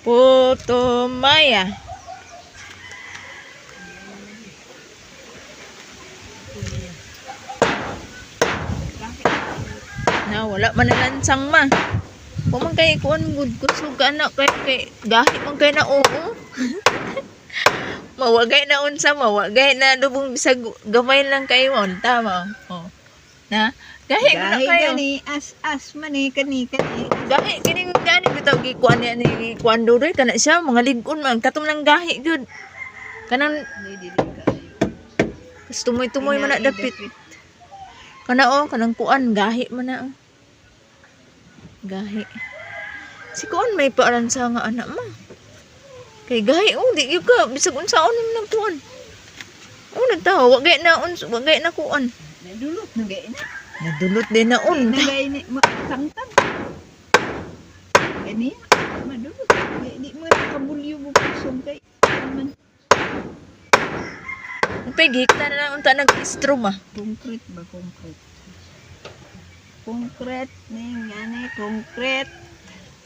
Putumaya. Na wala man nalansang ma. Kung man kay kuan good kusog ka na kay gahi man kay na oo. Mawagay na unsa mawagay na dubong bisag gamay lang kayo on tama. Oh. Na gahi na kayo. Gani as man ni kani. Gahi kining gani bitaw gi kuan ni kuan duray kana siya mga ligon man katom lang gahi gud. Kanang tumoy-tumoy man na dapit. Kana kanang kuan gahi man na. Gahi. Si kuan may paaransa nga anak ma. Kay gahi di gyud ka bisag unsaon nang kuan. Nagtaho wagay na kuan. Nadulot na gay na. Nadulot din na on. Nagay ni tangtang. Gani madulot. Di mo kabulyo mo kusog kay man. Pagikta na lang unta nag-strom ah. Concrete ba concrete? Concrete ni ngani concrete.